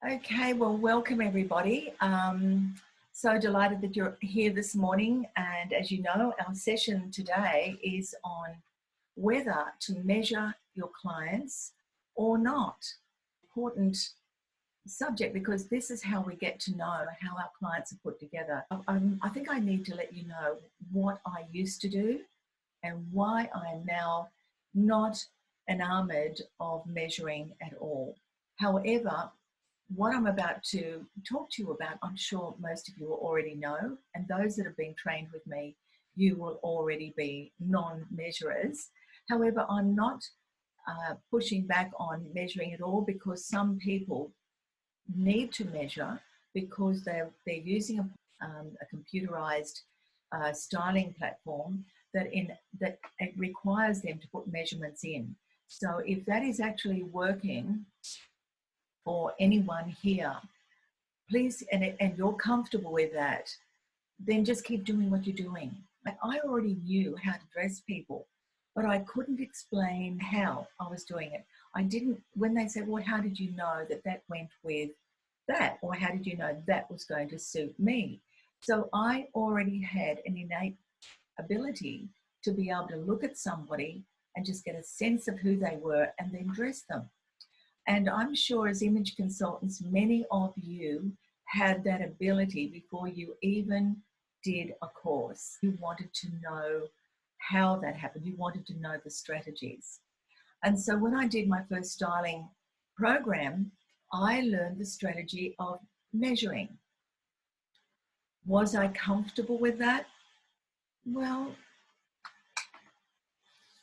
Okay, well, welcome everybody. So delighted that you're here this morning. And as you know, our session today is on whether to measure your clients or not. Important subject because this is how we get to know how our clients are put together. I think I need to let you know what I used to do and why I am now not enamored of measuring at all. However, what I'm about to talk to you about, I'm sure most of you already know, and those that have been trained with me, you will already be non-measurers. However, I'm not pushing back on measuring at all because some people need to measure because they're using a computerized styling platform that it requires them to put measurements in. So if that is actually working for anyone here, please, and you're comfortable with that, then just keep doing what you're doing. Like, I already knew how to dress people, but I couldn't explain how I was doing it. I didn't, when they said, well, how did you know that that went with that? Or how did you know that was going to suit me? So I already had an innate ability to be able to look at somebody and just get a sense of who they were and then dress them. And I'm sure as image consultants, many of you had that ability before you even did a course. You wanted to know how that happened. You wanted to know the strategies. And so when I did my first styling program, I learned the strategy of measuring. Was I comfortable with that? Well,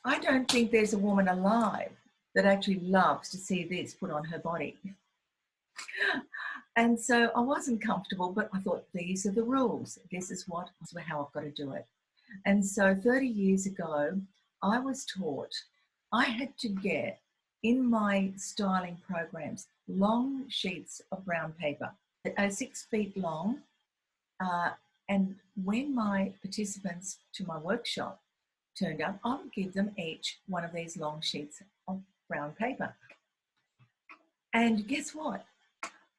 I don't think there's a woman alive that actually loves to see this put on her body. And so I wasn't comfortable, but I thought, these are the rules. This is how I've got to do it. And so 30 years ago, I was taught I had to get in my styling programs long sheets of brown paper, 6 feet long. And when my participants to my workshop turned up, I would give them each one of these long sheets of brown paper. And guess what?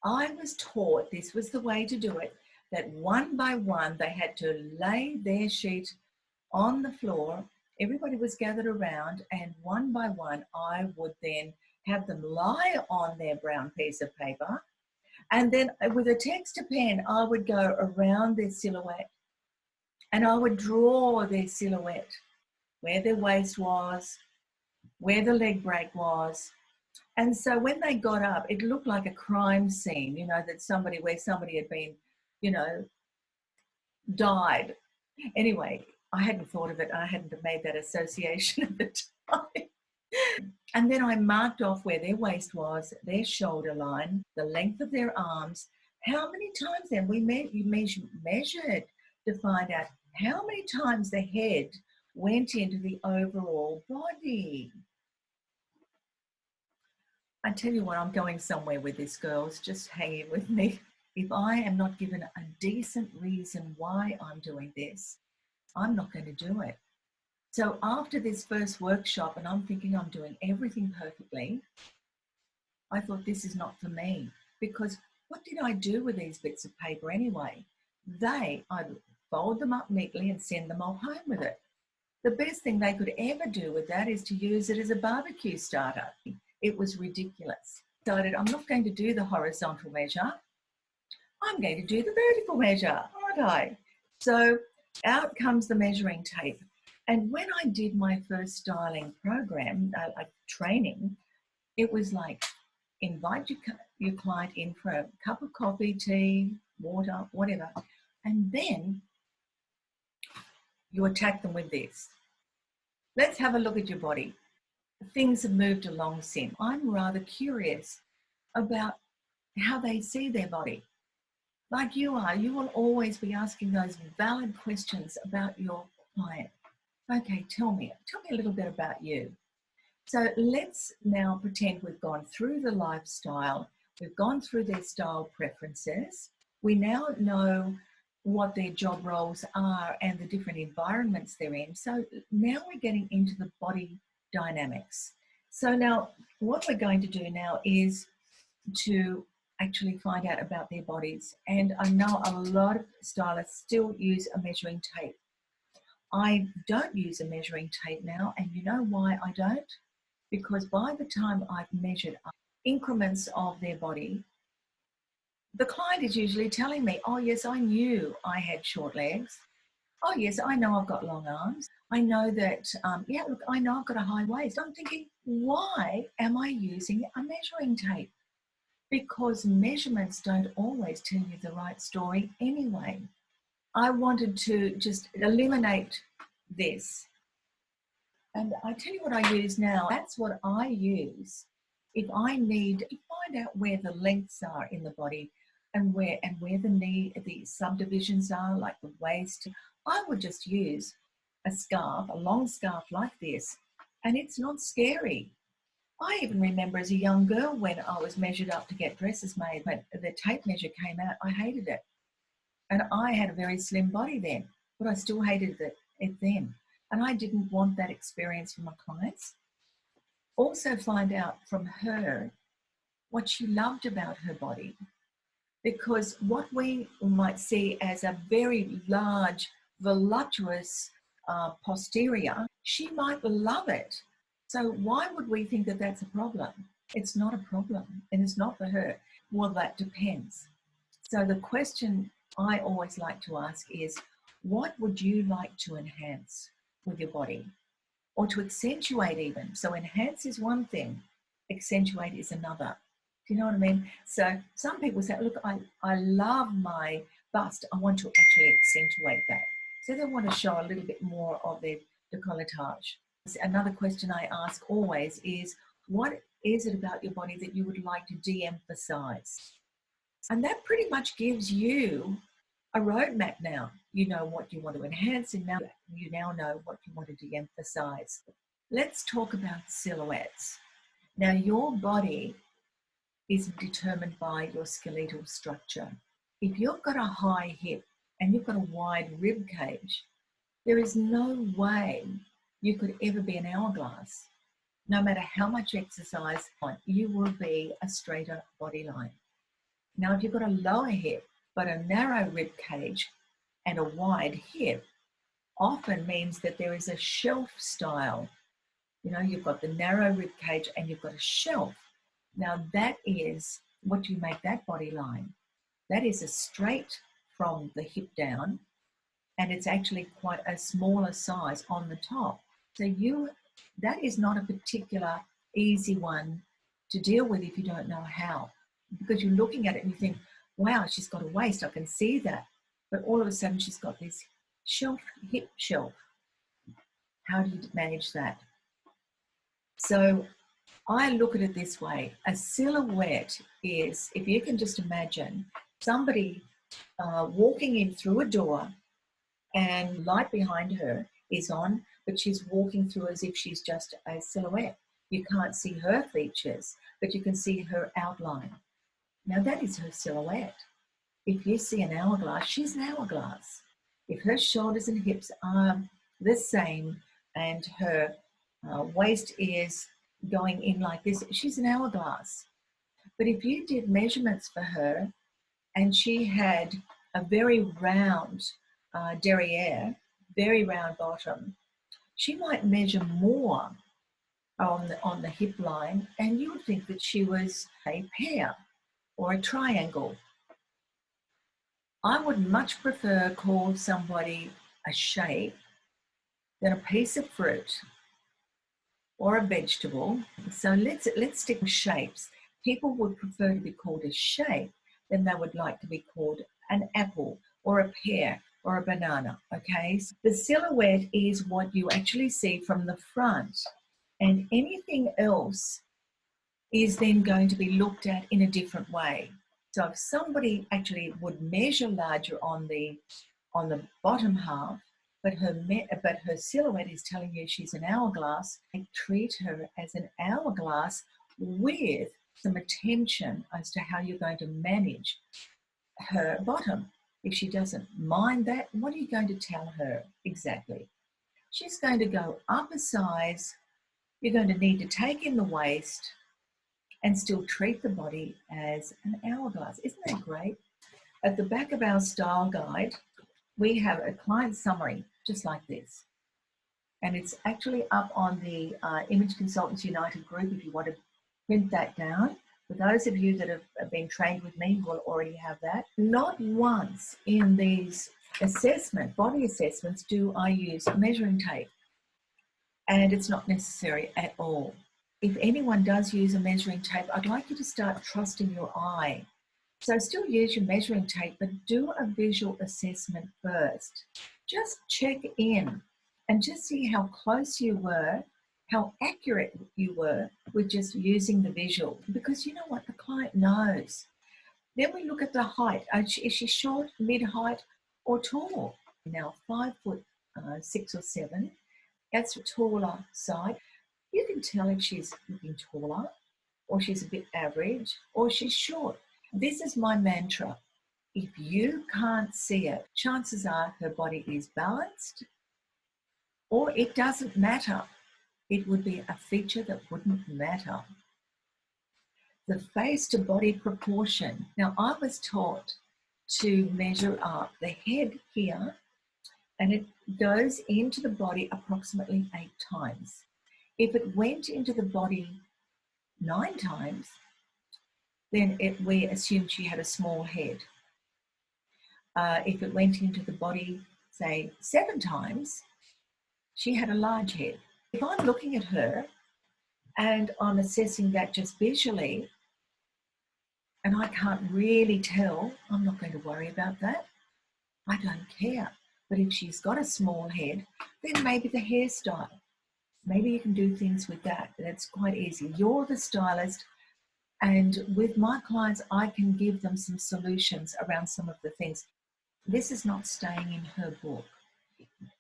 I was taught this was the way to do it, that one by one they had to lay their sheet on the floor. Everybody was gathered around, and one by one I would then have them lie on their brown piece of paper, and then with a texture pen I would go around their silhouette and I would draw their silhouette, where their waist was, where the leg break was. And so when they got up, it looked like a crime scene, that somebody had been, died. Anyway, I hadn't thought of it. I hadn't made that association at the time. And then I marked off where their waist was, their shoulder line, the length of their arms. How many times then you measured to find out how many times the head went into the overall body. I tell you what, I'm going somewhere with this, girls. Just hang in with me. If I am not given a decent reason why I'm doing this, I'm not going to do it. So after this first workshop, and I'm thinking I'm doing everything perfectly, I thought, this is not for me. Because what did I do with these bits of paper anyway? I'd fold them up neatly and send them off home with it. The best thing they could ever do with that is to use it as a barbecue starter. It was ridiculous. I decided I'm not going to do the horizontal measure. I'm going to do the vertical measure, aren't I? So out comes the measuring tape. And when I did my first styling program, training, it was like, invite your client in for a cup of coffee, tea, water, whatever. And then you attack them with this. Let's have a look at your body. Things have moved along since. I'm rather curious about how they see their body. Like you are, you will always be asking those valid questions about your client. Okay, tell me a little bit about you. So let's now pretend we've gone through the lifestyle, we've gone through their style preferences. We now know what their job roles are and the different environments they're in. So now we're getting into the body dynamics. So now what we're going to do now is to actually find out about their bodies. And I know a lot of stylists still use a measuring tape. I don't use a measuring tape now, and you know why I don't? Because by the time I've measured up increments of their body, the client is usually telling me, oh yes, I knew I had short legs. Oh yes, I know I've got long arms. I know that, yeah, look, I know I've got a high waist. I'm thinking, why am I using a measuring tape? Because measurements don't always tell you the right story anyway. I wanted to just eliminate this. And I tell you what I use now. That's what I use if I need to find out where the lengths are in the body and where the knee, the subdivisions are, like the waist. I would just use a scarf, a long scarf like this, and it's not scary. I even remember as a young girl when I was measured up to get dresses made, when the tape measure came out, I hated it. And I had a very slim body then, but I still hated it then. And I didn't want that experience for my clients. Also find out from her what she loved about her body. Because what we might see as a very large, voluptuous posterior, she might love it. So why would we think that that's a problem? It's not a problem, and it's not for her. Well, that depends. So the question I always like to ask is, what would you like to enhance with your body, or to accentuate even? So enhance is one thing, accentuate is another. Do you know what I mean? So some people say, look, I love my bust. I want to actually accentuate that. So they want to show a little bit more of their décolletage. Another question I ask always is, what is it about your body that you would like to de-emphasize? And that pretty much gives you a roadmap now. You know what you want to enhance, and now you now know what you want to de-emphasize. Let's talk about silhouettes. Now, your body is determined by your skeletal structure. If you've got a high hip and you've got a wide rib cage, there is no way you could ever be an hourglass. No matter how much exercise, you will be a straighter body line. Now, if you've got a lower hip, but a narrow rib cage and a wide hip, often means that there is a shelf style. You know, you've got the narrow rib cage and you've got a shelf. Now, that is what you make that body line. That is a straight from the hip down, and it's actually quite a smaller size on the top. So that is not a particular easy one to deal with if you don't know how, because you're looking at it and you think, wow, she's got a waist, I can see that. But all of a sudden she's got this shelf, hip shelf. How do you manage that? So I look at it this way. A silhouette is, if you can just imagine somebody walking in through a door and light behind her is on, but she's walking through as if she's just a silhouette. You can't see her features, but you can see her outline. Now that is her silhouette. If you see an hourglass, she's an hourglass. If her shoulders and hips are the same and her waist is going in like this, she's an hourglass. But if you did measurements for her and she had a very round derriere, very round bottom, she might measure more on the hip line, and you would think that she was a pear or a triangle. I would much prefer call somebody a shape than a piece of fruit or a vegetable. So let's stick with shapes. People would prefer to be called a shape than they would like to be called an apple or a pear or a banana, okay? So the silhouette is what you actually see from the front, and anything else is then going to be looked at in a different way. So if somebody actually would measure larger on the bottom half, but her silhouette is telling you she's an hourglass, and treat her as an hourglass with some attention as to how you're going to manage her bottom. If she doesn't mind that, what are you going to tell her exactly? She's going to go up a size. You're going to need to take in the waist, and still treat the body as an hourglass. Isn't that great? At the back of our style guide, we have a client summary just like this. And it's actually up on the Image Consultants United group if you want to print that down. For those of you that have been trained with me, will already have that. Not once in these body assessments, do I use measuring tape. And it's not necessary at all. If anyone does use a measuring tape, I'd like you to start trusting your eye. So still use your measuring tape, but do a visual assessment first. Just check in and just see how close you were, how accurate you were with just using the visual. Because you know what, the client knows. Then we look at the height. Is she short, mid-height, or tall? Now 5'6" or 7", that's a taller side. You can tell if she's looking taller, or she's a bit average, or she's short. This is my mantra. If you can't see it, chances are her body is balanced, or it doesn't matter. It would be a feature that wouldn't matter. The face to body proportion. Now, I was taught to measure up the head here, and it goes into the body approximately 8 times. If it went into the body 9 times, then we assumed she had a small head. If it went into the body, say, 7 times, she had a large head. If I'm looking at her and I'm assessing that just visually, and I can't really tell, I'm not going to worry about that. I don't care. But if she's got a small head, then maybe the hairstyle. Maybe you can do things with that. That's quite easy. You're the stylist, and with my clients, I can give them some solutions around some of the things. This is not staying in her book.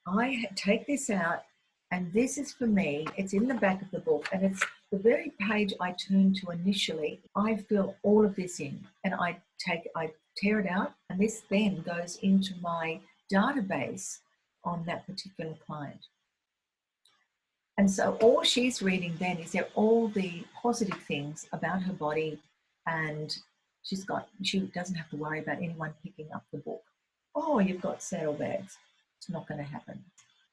I take this out, and this is for me. It's in the back of the book, and it's the very page I turn to initially. I fill all of this in, and I tear it out, and this then goes into my database on that particular client. And so all she's reading then is all the positive things about her body, and she doesn't have to worry about anyone picking up the book. Oh, you've got saddlebags. It's not going to happen.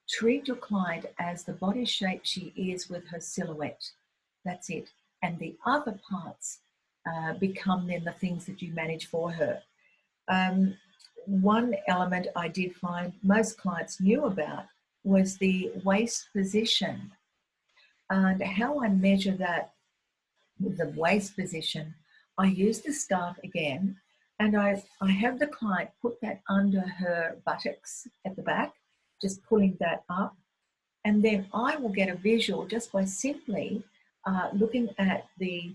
Treat your client as the body shape she is with her silhouette. That's it. And the other parts become then the things that you manage for her. One element I did find most clients knew about was the waist position. And how I measure that with the waist position, I use the scarf again, and I have the client put that under her buttocks at the back, just pulling that up. And then I will get a visual just by simply looking at the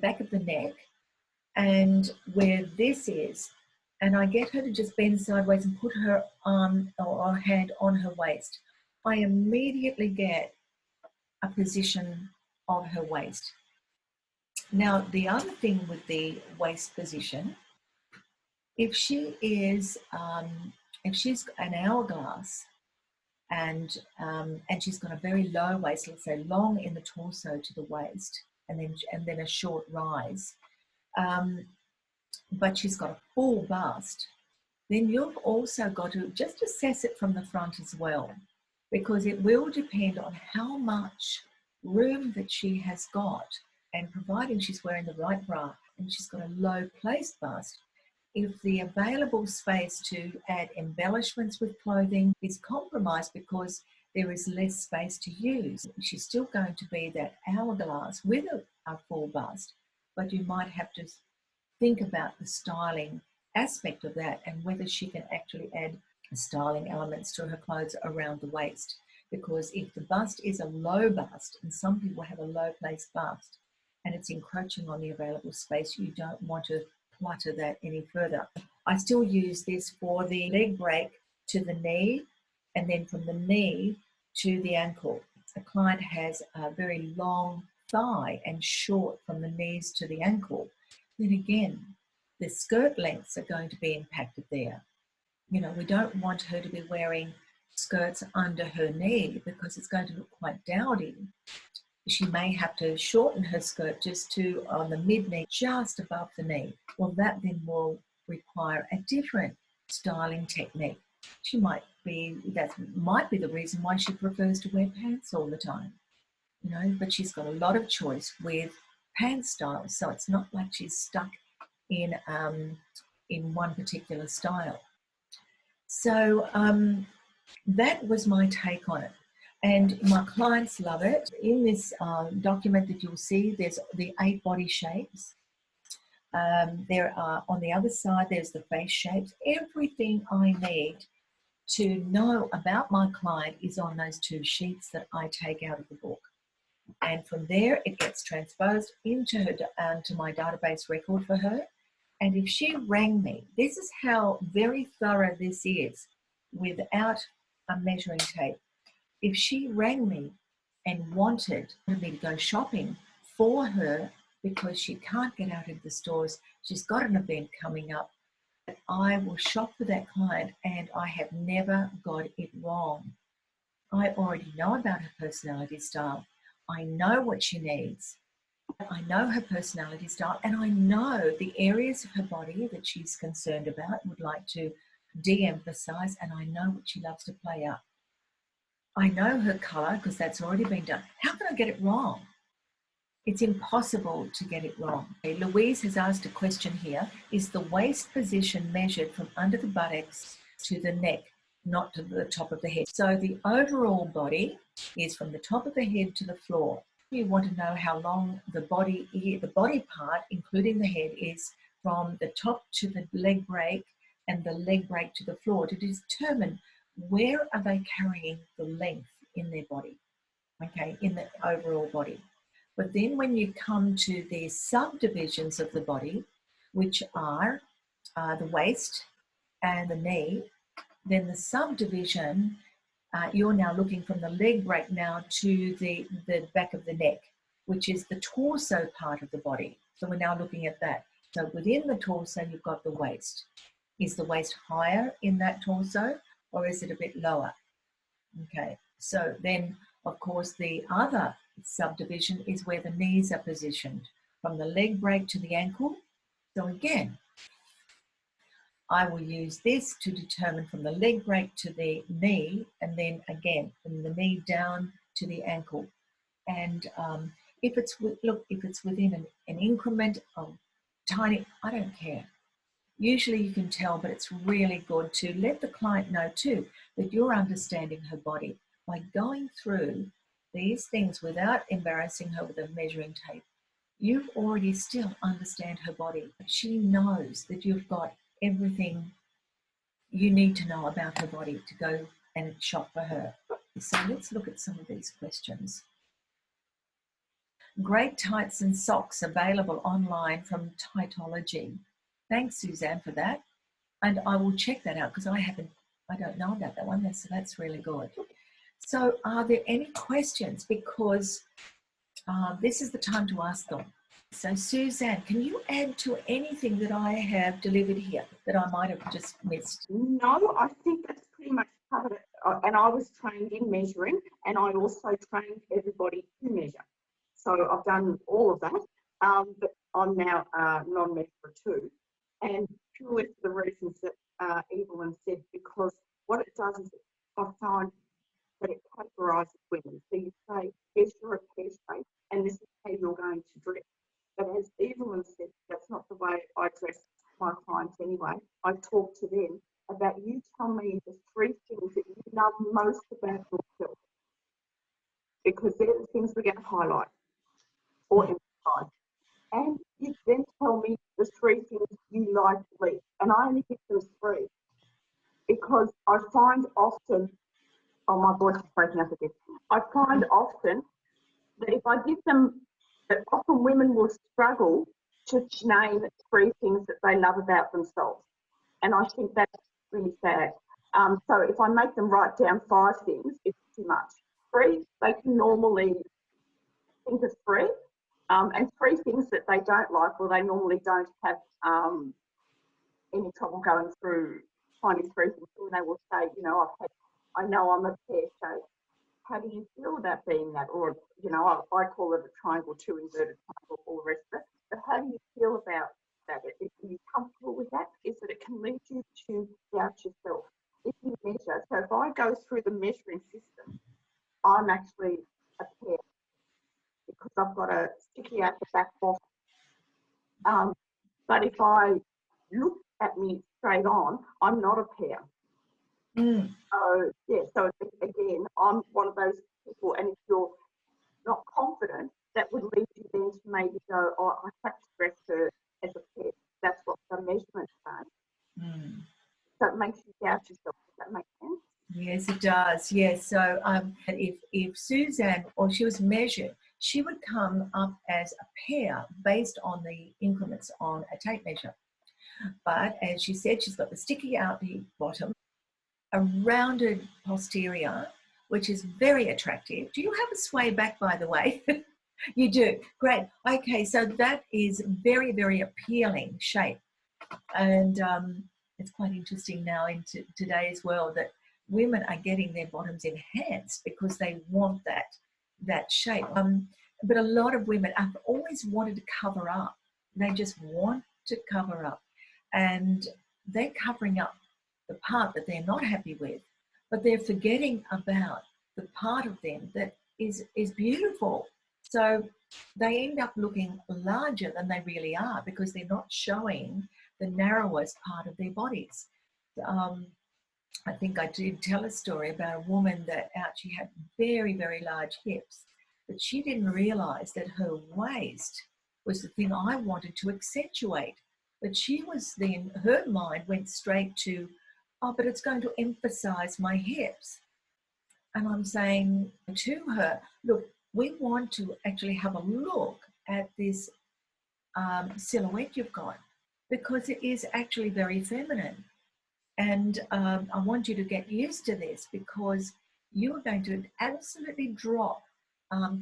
back of the neck and where this is. And I get her to just bend sideways and put her arm or hand on her waist. I immediately get a position of her waist. Now, the other thing with the waist position, if she is, if she's an hourglass and she's got a very low waist, let's say long in the torso to the waist, and then a short rise, but she's got a full bust, then you've also got to just assess it from the front as well, because it will depend on how much room that she has got, and providing she's wearing the right bra and she's got a low placed bust, if the available space to add embellishments with clothing is compromised because there is less space to use, she's still going to be that hourglass with a full bust, but you might have to think about the styling aspect of that and whether she can actually add styling elements to her clothes around the waist. Because if the bust is a low bust, and some people have a low placed bust, and it's encroaching on the available space, you don't want to clutter that any further. I still use this for the leg break to the knee, and then from the knee to the ankle. A client has a very long thigh and short from the knees to the ankle. Then again, the skirt lengths are going to be impacted there. You know, we don't want her to be wearing skirts under her knee because it's going to look quite dowdy. she may have to shorten her skirt just to on the mid-knee, just above the knee. Well, that then will require a different styling technique. That might be the reason why she prefers to wear pants all the time, you know, but she's got a lot of choice with pants styles. So it's not like she's stuck in one particular style. So that was my take on it. And my clients love it. In this document that you'll see, there's the 8 body shapes. There are, on the other side, there's the face shapes. Everything I need to know about my client is on those 2 sheets that I take out of the book. And from there, it gets transposed into to my database record for her. And if she rang me, this is how very thorough this is without a measuring tape. If she rang me and wanted me to go shopping for her because she can't get out into the stores, she's got an event coming up, I will shop for that client, and I have never got it wrong. I already know about her personality style. I know what she needs. I know her personality style, and I know the areas of her body that she's concerned about, would like to de-emphasize, and I know what she loves to play up. I know her color because that's already been done. How can I get it wrong? It's impossible to get it wrong. Okay, Louise has asked a question here. Is the waist position measured from under the buttocks to the neck, not to the top of the head? So the overall body is from the top of the head to the floor. You want to know how long the body part, including the head, is from the top to the leg break and the leg break to the floor to determine where are they carrying the length in their body, okay, in the overall body. But then when you come to the subdivisions of the body, which are the waist and the knee, then the subdivision, you're now looking from the leg break now to the back of the neck, which is the torso part of the body. So we're now looking at that. So within the torso, you've got the waist. Is the waist higher in that torso, or is it a bit lower? Okay, so then, of course, the other subdivision is where the knees are positioned, from the leg break to the ankle. So again, I will use this to determine from the leg break to the knee, and then again from the knee down to the ankle. And if it's within an increment of tiny, I don't care. Usually you can tell, but it's really good to let the client know too that you're understanding her body by going through these things without embarrassing her with a measuring tape. You already still understand her body. She knows that you've got everything you need to know about her body to go and shop for her. So let's look at some of these questions. Great tights and socks available online from Tightology. Thanks, Suzanne, for that. And I will check that out because I don't know about that one. That's really good. So are there any questions? Because this is the time to ask them. So Suzanne, can you add to anything that I have delivered here that I might have just missed? No, I think that's pretty much covered it. And I was trained in measuring, and I also trained everybody to measure. So I've done all of that, but I'm now non-measurer too. And purely for the reasons that Evelyn said, because what it does is I find that it categorises women. So you say, yes, you're a pear shape, and this is how you're going to dress. But as Evelyn said, that's not the way I dress my clients anyway. I talk to them about, you tell me the 3 things that you love most about yourself, because they're the things we're going to highlight or emphasise. And you then tell me the 3 things you like least. And I only give them 3 because I find often, oh, my voice is breaking up again. I find often that if I give them, that often women will struggle to name 3 things that they love about themselves. And I think that's really sad. So if I make them write down 5 things, it's too much. 3, they can normally think of 3. And 3 things that they don't like, well, they normally don't have any trouble going through finding 3 things. And they will say, you know, I know I'm a pear shape. how do you feel about being that? Or, you know, I call it a triangle, two inverted triangle, all the rest of it. But how do you feel about that? Are you comfortable with that? Is that it can lead you to doubt yourself. If you measure, so if I go through the measuring system, I'm actually a pear because I've got a sticky out the back bottom. But if I look at me straight on, I'm not a pear. So, yeah, so again, I'm one of those people, and if you're not confident, that would lead you then to maybe go, oh, I have to dress her as a pear. That's what the measurements say. So it makes you doubt yourself. Does that make sense? Yes, it does. Yes. So if Suzanne, or she was measured, she would come up as a pear based on the increments on a tape measure. But as she said, she's got the sticky out the bottom, a rounded posterior, which is very attractive. Do you have a sway back, by the way? You do. Great. Okay, so that is very, very appealing shape. And it's quite interesting now in today's world that women are getting their bottoms enhanced because they want that shape. But a lot of women have always wanted to cover up. They just want to cover up. And they're covering up the part that they're not happy with, but they're forgetting about the part of them that is beautiful. So they end up looking larger than they really are because they're not showing the narrowest part of their bodies. I think I did tell a story about a woman that she had very, very large hips, but she didn't realize that her waist was the thing I wanted to accentuate. But she was then, her mind went straight to, oh, but it's going to emphasize my hips. And I'm saying to her, look, we want to actually have a look at this silhouette you've got because it is actually very feminine. And I want you to get used to this because you are going to absolutely drop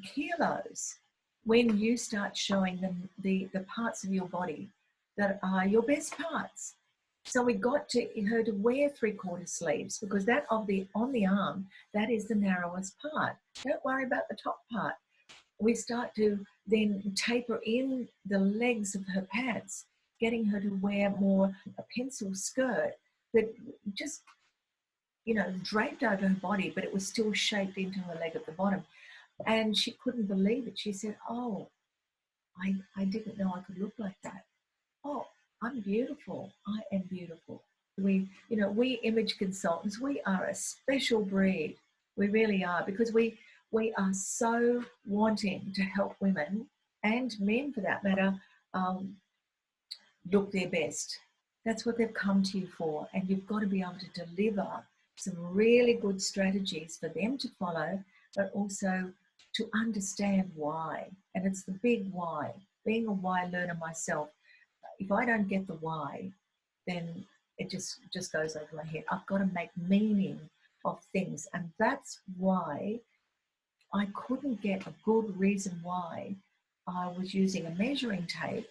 kilos when you start showing them the parts of your body that are your best parts. So we got her to wear 3/4 sleeves because that on the arm, that is the narrowest part. Don't worry about the top part. We start to then taper in the legs of her pants, getting her to wear more a pencil skirt that just, draped over her body, but it was still shaped into her leg at the bottom. And she couldn't believe it. She said, oh, I didn't know I could look like that. Oh, I'm beautiful. I am beautiful. We image consultants, we are a special breed. We really are, because we are so wanting to help women and men for that matter look their best. That's what they've come to you for. And you've got to be able to deliver some really good strategies for them to follow, but also to understand why. And it's the big why. Being a why learner myself, if I don't get the why, then it just goes over my head. I've got to make meaning of things. And that's why I couldn't get a good reason why I was using a measuring tape.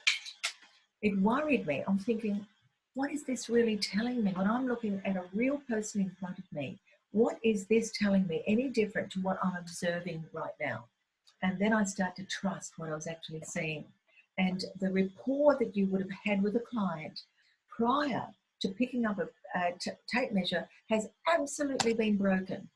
It worried me. I'm thinking, what is this really telling me? When I'm looking at a real person in front of me, what is this telling me any different to what I'm observing right now? And then I start to trust what I was actually seeing. And the rapport that you would have had with a client prior to picking up a tape measure has absolutely been broken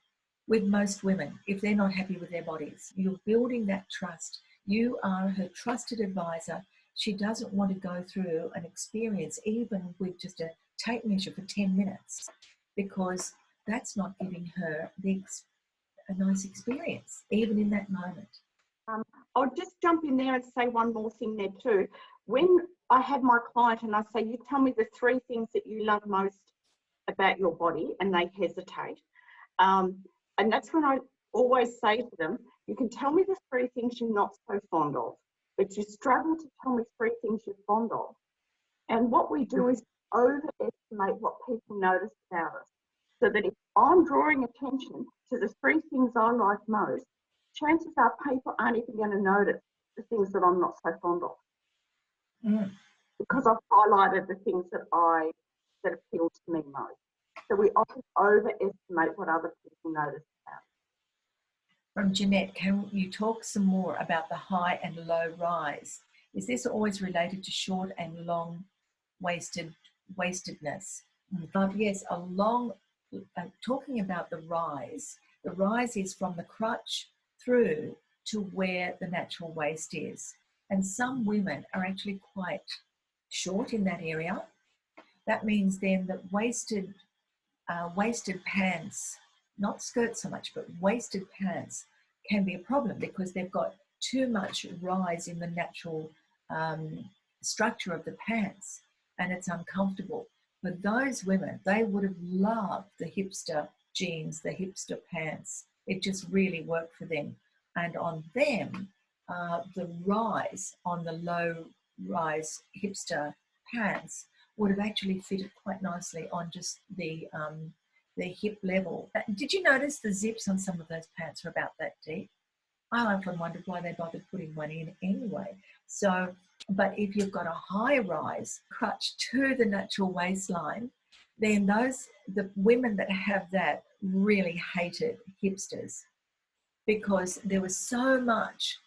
with most women if they're not happy with their bodies. You're building that trust. You are her trusted advisor. She doesn't want to go through an experience even with just a tape measure for 10 minutes because that's not giving her a nice experience, even in that moment. I'll just jump in there and say one more thing there too. When I have my client and I say, you tell me the 3 things that you love most about your body, and they hesitate. And that's when I always say to them, you can tell me the 3 things you're not so fond of, but you struggle to tell me 3 things you're fond of. And what we do is overestimate what people notice about us. So that if I'm drawing attention to the 3 things I like most, chances are people aren't even going to notice the things that I'm not so fond of. Because I've highlighted the things that appeal to me most. So we often overestimate what other people notice about. From Jeanette, can you talk some more about the high and low rise? Is this always related to short and long waistedness? Yes, talking about the rise is from the crotch through to where the natural waist is. And some women are actually quite short in that area. That means then that waisted pants, not skirts so much, but waisted pants can be a problem because they've got too much rise in the natural structure of the pants, and it's uncomfortable. For those women, they would have loved the hipster jeans, the hipster pants. It just really worked for them. And on them, the rise on the low rise hipster pants would have actually fitted quite nicely on just the hip level. Did you notice the zips on some of those pants are about that deep? I often wondered why they bothered putting one in anyway. So, but if you've got a high rise crutch to the natural waistline, then the women that have that really hated hipsters because there was so much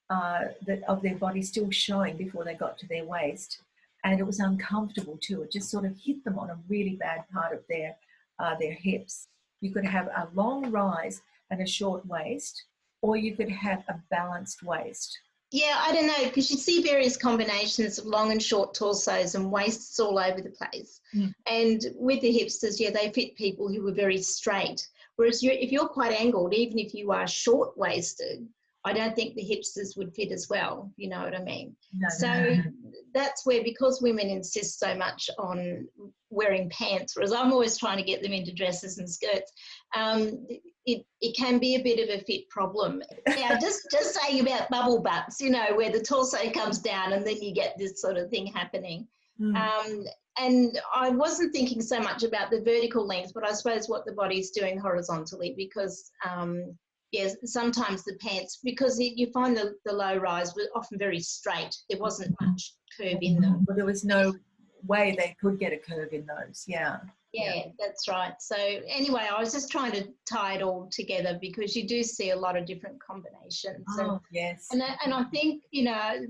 that of their body still showing before they got to their waist, and it was uncomfortable too. It just sort of hit them on a really bad part of their hips. You could have a long rise and a short waist, or you could have a balanced waist. Yeah, I don't know, because you see various combinations of long and short torsos and waists all over the place. And with the hipsters, yeah, they fit people who were very straight. Whereas if you're quite angled, even if you are short-waisted, I don't think the hipsters would fit as well, you know what I mean? No, so that's where, because women insist so much on wearing pants, whereas I'm always trying to get them into dresses and skirts, it can be a bit of a fit problem. Now, just saying about bubble butts, you know, where the torso comes down and then you get this sort of thing happening. And I wasn't thinking so much about the vertical length, but I suppose what the body's doing horizontally, because yes, sometimes the pants, because you find the low rise were often very straight. There wasn't much curve in them. Well, there was no way they could get a curve in those. Yeah. Yeah, that's right. So anyway, I was just trying to tie it all together because you do see a lot of different combinations. Oh, yes. And I think, you know,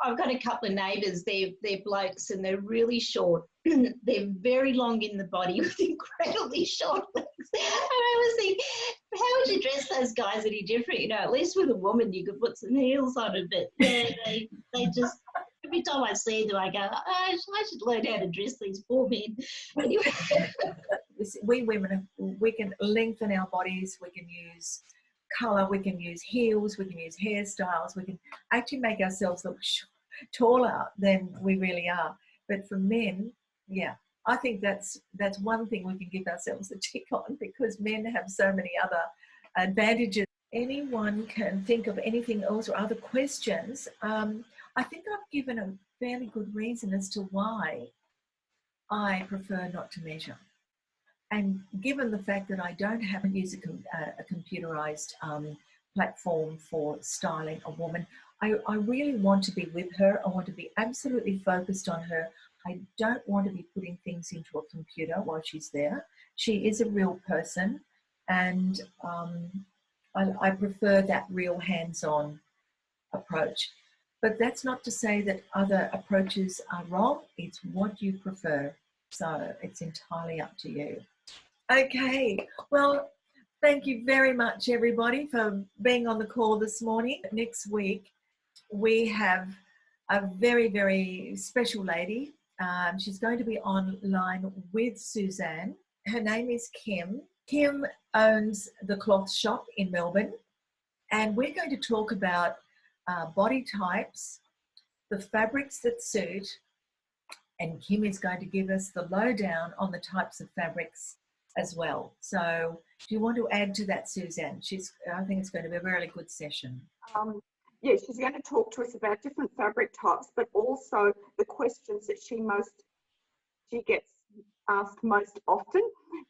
I've got a couple of neighbours, they're blokes and they're really short. They're very long in the body with incredibly short legs. And I was thinking, how would you dress those guys any different? You know, at least with a woman you could put some heels on it, but yeah, they just... Every time I see them, I go, I should learn how to dress these poor men. Anyway. We women, we can lengthen our bodies, we can use colour, we can use heels, we can use hairstyles, we can actually make ourselves look taller than we really are. But for men, yeah, I think that's one thing we can give ourselves a tick on, because men have so many other advantages. Anyone can think of anything else or other questions. I think I've given a fairly good reason as to why I prefer not to measure. And given the fact that I don't have to use a computerized platform for styling a woman, I really want to be with her. I want to be absolutely focused on her. I don't want to be putting things into a computer while she's there. She is a real person, and I prefer that real hands-on approach. But that's not to say that other approaches are wrong. It's what you prefer. So it's entirely up to you. Okay, well, thank you very much, everybody, for being on the call this morning. Next week, we have a very, very special lady. She's going to be online with Suzanne. Her name is Kim. Kim owns the cloth shop in Melbourne, and we're going to talk about body types, the fabrics that suit, and Kim is going to give us the lowdown on the types of fabrics as well. So do you want to add to that, Suzanne? I think it's going to be a really good session. Yeah, she's going to talk to us about different fabric types, but also the questions that she gets asked most often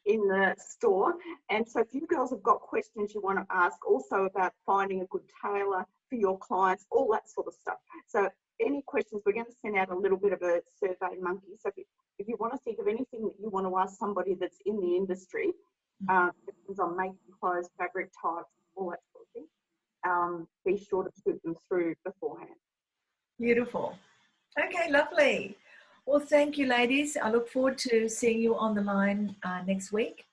in the store. And so if you girls have got questions you want to ask, also about finding a good tailor for your clients, all that sort of stuff. So any questions, we're going to send out a little bit of a survey monkey. So if you want to think of anything that you want to ask somebody that's in the industry, depends on making clothes, fabric types, all that sort of thing, be sure to put them through beforehand. Beautiful. Okay, lovely. Well, thank you, ladies. I look forward to seeing you on the line next week.